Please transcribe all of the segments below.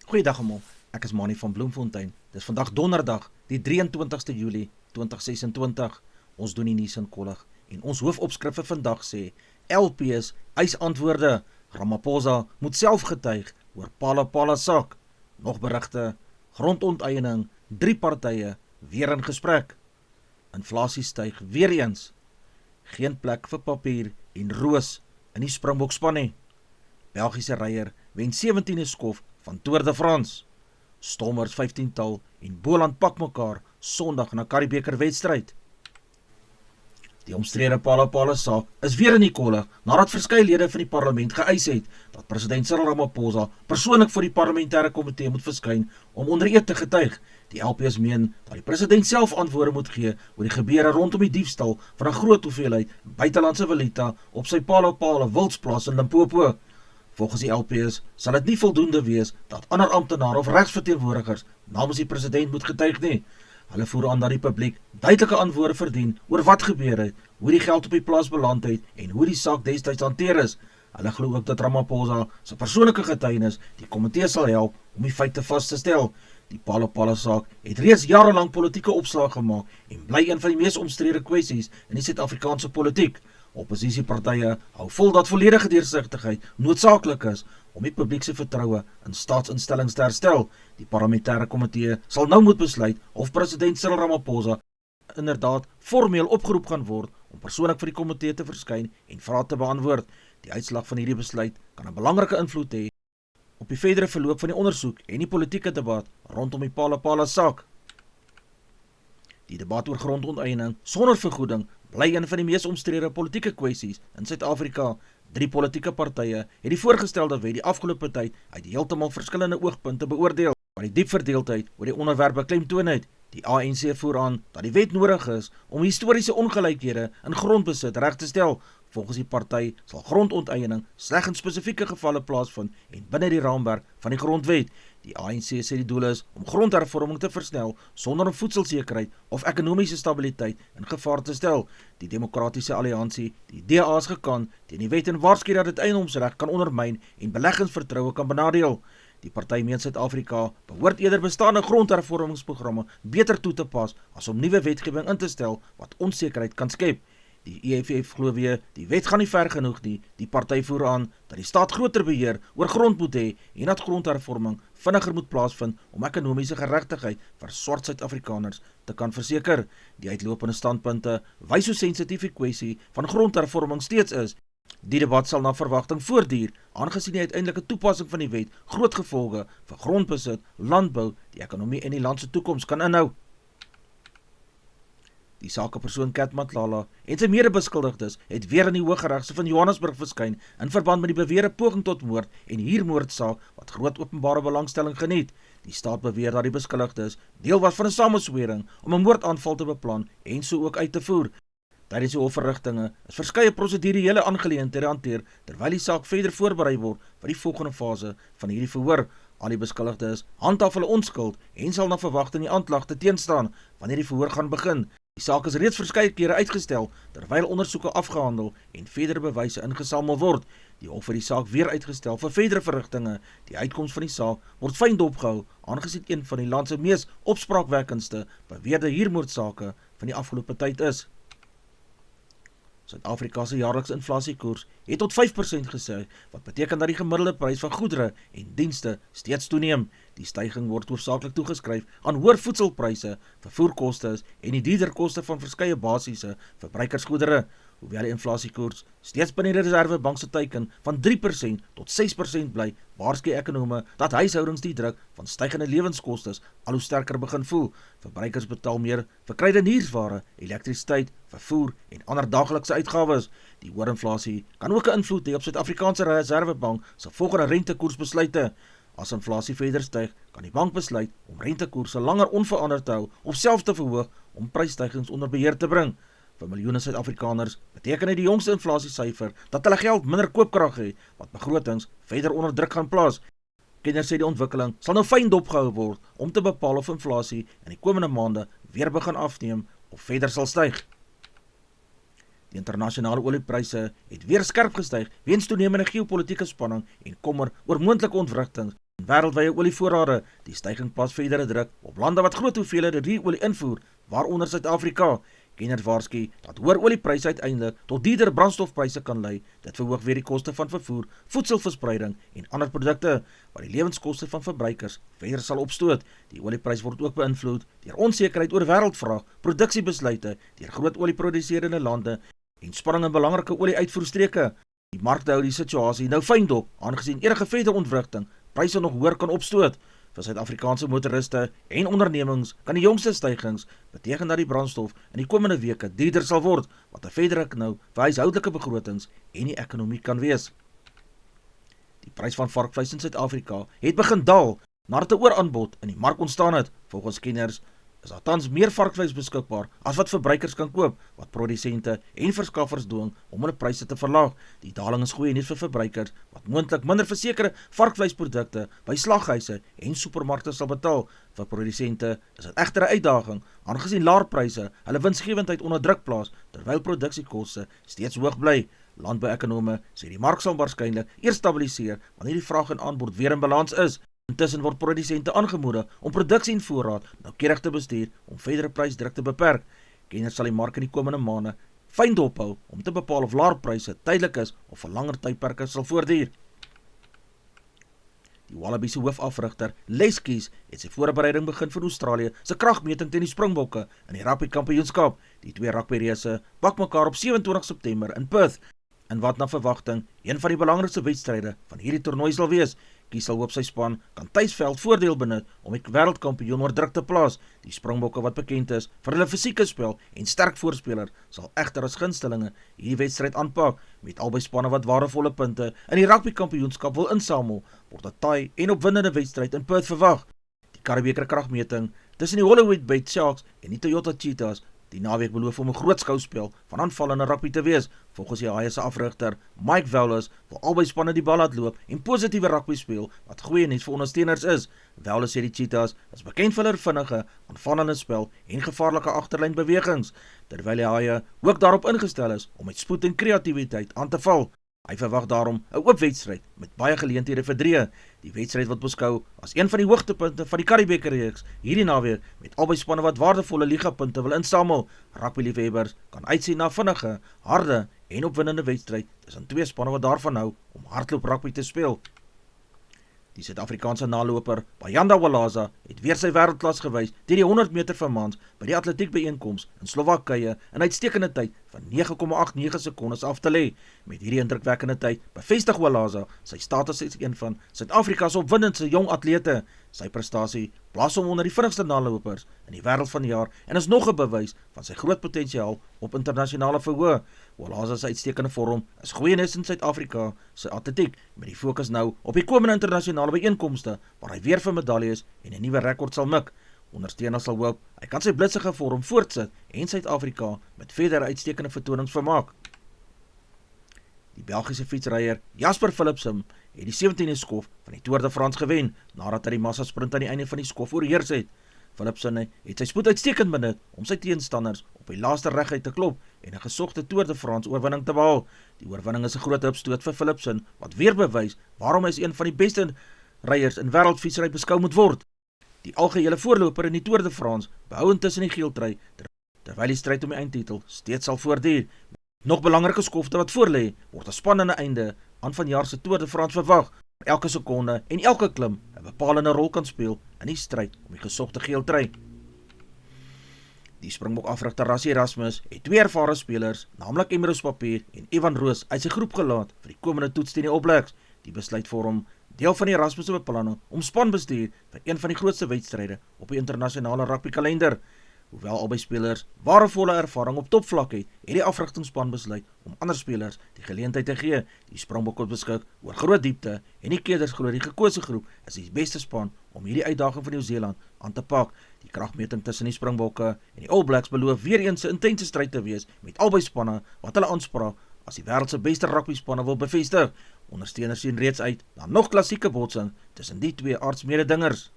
Goeiedag almal, ek is Manie van Bloemfontein. Dis vandag donderdag, die 23ste Julie 2026. Ons doen die nuus in kollig en ons hoofopskrif vir vandag sê: LPs eis antwoorde, Ramaphosa moet self getuig oor Phala saak. Nog berigte, grondonteiening, 3 partye weer in gesprek. Inflasie styg weer eens. Geen plek vir papier en roos in die Springbokspan nie. Belgiese ryer wen 17e skof van Tour de France. Stormers 15-tal en Boland pak mekaar Sondag na Karibeker wedstryd. Die omstrede Phala saak is weer in die kollig nadat verskeie lede van die parlement geëis het dat president Cyril Ramaphosa persoonlik voor die parlementêre komitee moet verskyn om onder eed te getuig. Die LPs meen dat die president self antwoorde moet gee oor die gebeure rondom die diefstal van 'n groot hoeveelheid buitelandse valuta op sy Phala wildsplaas in Limpopo. Volgens die LPs sal dit nie voldoende wees dat ander amptenare of regsverteenwoordigers namens die president moet getuig nie. Hulle voer aan dat die publiek duidelike antwoorde verdien oor wat gebeur het, hoe die geld op die plaas beland het en hoe die saak destyds hanteer is. Hulle glo ook dat Ramaphosa se persoonlike getuienis die komitee sal help om die feite vas te stel. Die Phala saak het reeds jarelang politieke opslag gemaak en bly een van die mees omstrede kwessies in die Suid-Afrikaanse politiek. Opposisiepartye hou vol dat volledige deursigtigheid noodsaaklik is om die publiek se vertroue in staatsinstellings te herstel. Die parlementêre komitee sal nou moet besluit of president Cyril Ramaphosa inderdaad formeel opgeroep gaan word om persoonlik vir die komitee te verskyn en vrae te beantwoord. Die uitslag van hierdie besluit kan 'n belangrike invloed hê op die verdere verloop van die ondersoek en die politieke debat rondom die Phala saak. Die debat oor grondonteiening sonder vergoeding bly een van die mees omstrede politieke kwessies in Suid-Afrika. 3 politieke partye het die voorgestelde wet die afgelope tyd uit heeltemal verskillende oogpunte beoordeel, wat die diep verdeeldheid oor die onderwerp beklemtoon het. Die ANC voer aan dat die wet nodig is om historiese ongelykhede in grondbesit reg te stel. Volgens die party sal grondonteiening slegs in spesifieke gevalle plaasvind en binne die raamwerk van die grondwet. Die ANC sê die doel is om grondhervorming te versnel sonder om voedselsekerheid of ekonomiese stabiliteit in gevaar te stel. Die Demokratiese Alliansie, die DA, is gekant teen die wet en waarsku dat dit eiendomsreg kan ondermyn en beleggingsvertroue kan benadeel. Die party meen Suid-Afrika behoort eerder bestaande grondhervormingsprogramme beter toe te pas as om nuwe wetgewing in te stel wat onsekerheid kan skep. Die EFF glo weer die wet gaan nie ver genoeg nie. Die party voer aan dat die staat groter beheer oor grond moet hê en dat grondhervorming vinniger moet plaasvind om ekonomiese geregtigheid vir swart Suid-Afrikaners te kan verseker. Die uitlopende standpunte wys hoe sensitief die kwessie van grondhervorming steeds is. Die debat sal na verwagting voortduur, aangesien die uiteindelike toepassing van die wet groot gevolge vir grondbesit, landbou, die ekonomie en die land se toekoms kan inhou. Die sakepersoon Kat Matlala en sy medebeskuldigdes het weer in die Hooggeregshof van Johannesburg verskyn in verband met die beweerde poging tot moord en huurmoordsaak wat groot openbare belangstelling geniet. Die staat beweer dat die beskuldigdes deel was van 'n sameswering om 'n moordaanval te beplan en so ook uit te voer. Tydens die hofverrigtinge is verskeie prosedurele aangeleenthede hanteer terwyl die saak verder voorberei word vir die volgende fase van hierdie verhoor. Al die beskuldigdes handhaaf hulle onskuld en sal na verwagting die aanklagte teenstaan wanneer die verhoor gaan begin. Die saak is reeds verskeie kere uitgestel terwyl ondersoeke afgehandel en verdere bewyse ingesamel word. Die hof het die saak weer uitgestel vir verdere verrigtinge. Die uitkoms van die saak word fyn dopgehou aangesien een van die land se mees opspraakwekkendste beweerde huurmoordsake van die afgelope tyd is. Suid-Afrika se jaarlikse inflasiekoers het tot 5% gestyg, wat beteken dat die gemiddelde prys van goedere en dienste steeds toeneem. Die styging word hoofsaaklik toegeskryf aan hoër voedselpryse, vervoerkoste en die duurder koste van verskeie basiese verbruikersgoedere. Hoewel die inflasiekoers steeds binne die Reserwebank se teiken van 3% tot 6% bly, waarsku ekonome dat huishoudings die druk van stygende lewenskostes al hoe sterker begin voel. Verbruikers betaal meer vir kruideniersware, elektrisiteit, vervoer en ander daaglikse uitgawes. Die hoë inflasie kan ook 'n invloed hê op Suid-Afrikaanse Reserwebank se volgende rentekoersbesluite. As inflasie verder styg, kan die bank besluit om rentekoerse langer onveranderd te hou of selfs te verhoog om prysstygings onder beheer te bring. Vir miljoene Suid-Afrikaners beteken dit die jongste inflasiesyfer dat hulle geld minder koopkrag het, wat begrotings verder onder druk gaan plaas. Kenners sê die ontwikkeling sal nou fyn dopgehou word om te bepaal of inflasie in die komende maande weer begin afneem of verder sal styg. Die internasionale oliepryse het weer skerp gestyg weens toenemende geopolitiese spanning en kommer oor moontlike ontwrigtings Wêreldwye olievoorrade, die stygings plaas verdere druk op lande wat groot hoeveelhede ruolie invoer, waaronder Suid-Afrika. Kenners waarsku dat hoër oliepryse uiteindelik tot duurder brandstofpryse kan lei. Dit verhoog weer die koste van vervoer, voedselverspreiding en ander produkte, wat die lewenskoste van verbruikers verder sal opstoot. Die olieprys word ook beïnvloed deur onsekerheid oor wêreldvraag, produksiebesluite deur groot olieproduserende lande en spanning in belangrike olieuitvoerstreke. Die markte hou die situasie nou fyn dop, aangesien enige verdere ontwrigting pryse nog hoër kan opstoot. Vir Suid-Afrikaanse motoriste en ondernemings kan die jongste stygings beteken dat die brandstof in die komende weke duurder sal word, wat 'n verdere knou vir huishoudelike begrotings en die ekonomie kan wees. Die prys van varkvleis in Suid-Afrika het begin daal nadat 'n ooraanbod in die mark ontstaan het. Volgens kenners is daar tans meer varkvleis beskikbaar as wat verbruikers kan koop, wat produsente en verskaffers dwing om hulle pryse te verlaag. Die daling is goeie nuus vir verbruikers, wat moontlik minder vir sekere varkvleisprodukte by slaghuise en supermarkte sal betaal. Vir produsente is dit egter 'n uitdaging, aangesien laer pryse hulle winsgewendheid onder druk plaas, terwyl produksiekoste steeds hoog bly. Landbouekonome sê die mark sal waarskynlik eers stabiliseer wanneer die vraag en aanbod weer in balans is. Intussen word produsente aangemoedig om produksie en voorraad noukeurig te bestuur om verdere prysdruk te beperk. Kenners sal die mark in die komende maande fyn dophou om te bepaal of laer pryse tydelik is of vir langer tydperke sal voortduur. Die Wallabies se hoofafrigter, Les Kies, het sy voorbereiding begin vir Australië se kragmeting teen die Springbokke in die rugby kampioenskap. Die twee rugbyreëse bak mekaar op 27 September in Perth, in wat na verwagting een van die belangrikste wedstryde van hierdie toernooi sal wees. Kies sal hoop sy span kan tuisveld voordeel benut om die wêreldkampioen onder druk te plaas. Die Springbokke, wat bekend is vir hulle fisieke spel en sterk voorspeler, sal egter as gunstelinge hierdie wedstryd aanpak. Met albei spanne wat waardevolle punte in die rugby kampioenskap wil insamel, word 'n taai en opwindende wedstryd in Perth verwag. Die Karibeker kragmeting tussen die Hollywood Bay Sharks en die Toyota Cheetahs die naweek beloof om 'n groot skouspel van aanvallende rugby te wees. Volgens die Haie se afrigter, Mike Wallace, wil albei spanne die bal laat loop en positiewe rugby speel, wat goeie nuus vir ondersteuners is. Wallace sê die Cheetahs is bekend vir hulle vinnige, aanvallende spel en gevaarlike agterlynbewegings, terwyl die Haie ook daarop ingestel is om met spoed en kreatiwiteit aan te val. Hy verwag daarom 'n oop wedstryd met baie geleenthede vir drieë. Die wedstryd word beskou as een van die hoogtepunte van die Karibeker reeks hierdie naweek, met albei spanne wat waardevolle ligapunte wil insamel. Rugbyliefhebbers kan uitsien na vinnige, harde en opwindende wedstryd tussen twee spanne wat daarvan hou om hardloop rugby te speel. Die Suid-Afrikaanse naloper, Bayanda Walaza, het weer sy wêreldklas gewys deur die 100 meter vir mans by die atletiekbyeenkoms in Slowakye in uitstekende tyd van 9,89 sekondes af te lê. Met hierdie indrukwekkende tyd bevestig Walaza sy status as een van Suid-Afrika se opwindendste jong atlete. Sy prestasie plaas hom onder die vinnigste nalopers in die wêreld van die jaar en is nog 'n bewys van sy groot potensiaal op internasionale verhoog. Walaza se uitstekende vorm is goeie nuus in Suid-Afrika se atletiek, met die fokus nou op die komende internasionale byeenkomste waar hy weer vir medaljes en 'n nuwe rekord sal mik. Ondersteuners sal hoop hy kan sy blitsige vorm voortsit en Suid-Afrika met verdere uitstekende vertonings vermaak. Die Belgiese fietsryer Jasper Philipsen het die 17de skof van die Tour de France gewen, nadat hy die massasprint aan die einde van die skof oorheers het. Philipsen het sy spoed uitstekend benut om sy teenstanders op die laaste reguit te klop en 'n gesogte Tour de France oorwinning te behaal. Die oorwinning is 'n groot opstoot vir Philipsen, wat weer bewys waarom hy as een van die beste ryers in wêreldfietsry beskou moet word. Die algehele voorloper in die Tour de France behou intussen die geeltrui, terwyl die stryd om die eindtitel steeds sal voortduur. Nog belangrike skofte wat voorlê, word 'n spannende einde aan vanjaar se Tour de France verwag. Elke sekonde en elke klim 'n bepalende rol kan speel in die stryd om die gesogte geeltrui. Die Springbok afrigter Rassie Erasmus het twee ervare spelers, naamlik Emrys Papier en Evan Roos, uit sy groep gelaat vir die komende toets teen die All Blacks. Die besluit vorm deel van die Erasmus se beplanning om spanbestuur vir een van die grootste wedstryde op die internasionale rugbykalender. Hoewel albei spelers waardevolle ervaring op topvlak het die afrigtingspan besluit om ander spelers die geleentheid te gee. Die Springbokke beskik oor groot diepte en die Keders glo die gekose groep is die beste span om hierdie uitdaging van Nieu-Seeland aan te pak. Die kragmeting tussen die Springbokke en die All Blacks beloof weer eens 'n intense stryd te wees, met albei spanne wat hulle aanspraak as die wêreld se beste rugby spanne wil bevestig. Ondersteuners sien reeds uit na nog klassieke botsing tussen die twee aardsmededingers.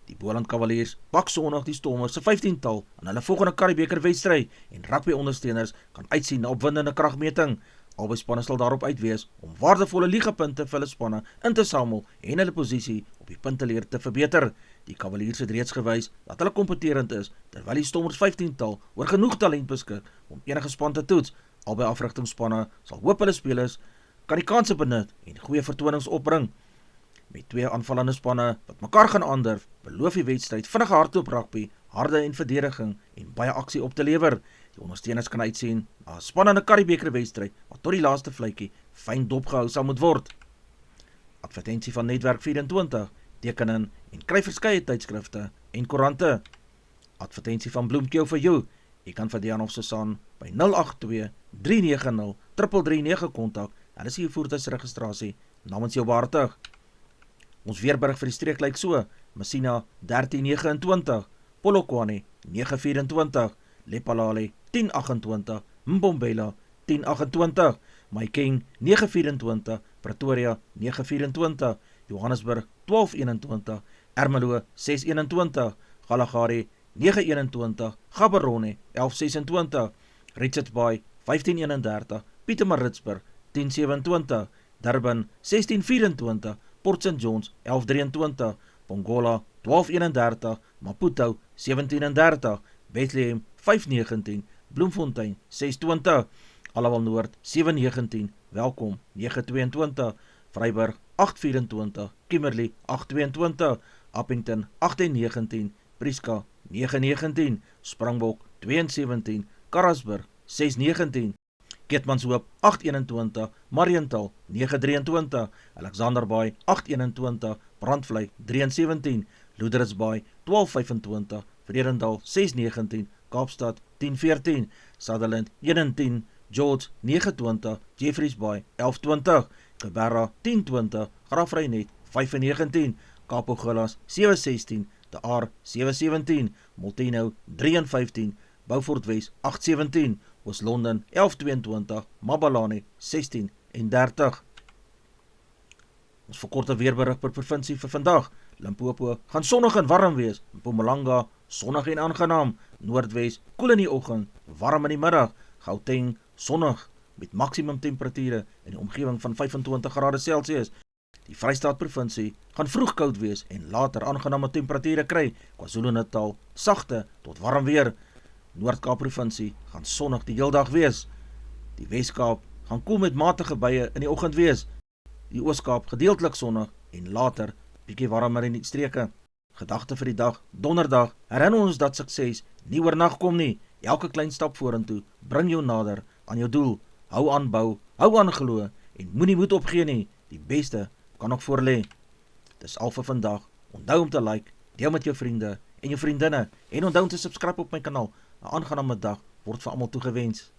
Die Boland Cavaliers pak Sondag die Stormers se 15-tal aan hulle volgende Karibeker wedstryd en rugby ondersteuners kan uitsien na opwindende kragmeting. Albei spanne sal daarop uitwees om waardevolle ligapunte vir hulle spanne in te samel en hulle posisie op die punteleer te verbeter. Die Cavaliers het reeds gewys dat hulle kompeterend is, terwyl die Stormers 15-tal oor genoeg talent beskik om enige span te toets. Albei afrigtingsspanne sal hoop hulle spelers kan die kanse benut en goeie vertonings opbring. Met twee aanvallende spanne wat mekaar gaan aandurf, beloof die wedstryd vinnige hardloop rugby, harde en verdediging en baie aksie op te lewer. Die ondersteuners kan uitsien na 'n spannende Currie-beker wedstryd wat tot die laaste vletjie fyn dopgehou sal moet word. Advertensie van Netwerk 24, teken in en kry verskeie tydskrifte en koerante. Advertensie van Bloemkeel vir jou. Jy kan vir Dian of Susan by 082 390 339 kontak. Hulle is jou voertuigsregistrasie namens jou behartig. Ons weerberig vir die streek lyk so: Messina 1329, Polokwane 924, Lephalale 1028, Mbombela 1028, Mahikeng 924, Pretoria 924, Johannesburg 1221, Ermelo 621, Kalahari 921, Gaborone 1126, Richards Bay 1531, Pietermaritzburg 1027, Durban 1624, Port St Johns 1123, Pongola 1231, Maputo 1730, Bethlehem 519, Bloemfontein 620, Allewal Noord 719, Welkom 922, Vryburg 824, Kimberley 822, Appington 819, Prieska 919, Springbok 217, Karasburg 619, Keetmanshoop 821, Mariental 923, Alexanderbaai 821, Brandvlei 317, Loederitsbaai 1225, Vredendal 619, Kaapstad 1014, Sutherland 110, George 920, Jeffreysbaai 1120, Geberra 1020, Graaff-Reinet 519, Kaapogillas 716, De Aar 717, Molteno 315, Beaufort Wes 817, Oos-London 1122, Mabalane 16 en 30. Ons verkorte weerberig per provinsie vir vandag. Limpopo gaan sonnig en warm wees, Mpumalanga sonnig en aangenaam, Noordwes koel in die oggend, warm in die middag, Gauteng sonnig met maksimum temperature in die omgewing van 25 grade Celsius. Die Vrystaat provinsie gaan vroeg koud wees en later aangename temperature kry, KwaZulu-Natal sagte tot warm weer. Noord-Kaap provinsie gaan sonnig die heeldag wees. Die Wes-Kaap gaan koel met matige buie in die oggend wees. Die Oos-Kaap gedeeltelik sonnig en later bietjie warmer in die streke. Gedagte vir die dag, donderdag, herinner ons dat sukses nie oornag kom nie. Elke klein stap vorentoe bring jou nader aan jou doel. Hou aan bou, hou aan glo en moenie moed opgee nie. Die beste kan nog voor lê. Dis al vir vandag. Onthou om te like, deel met jou vriende en jou vriendinne en onthou om te subscribe op my kanaal. 'n Aangename dag word vir almal toegewens.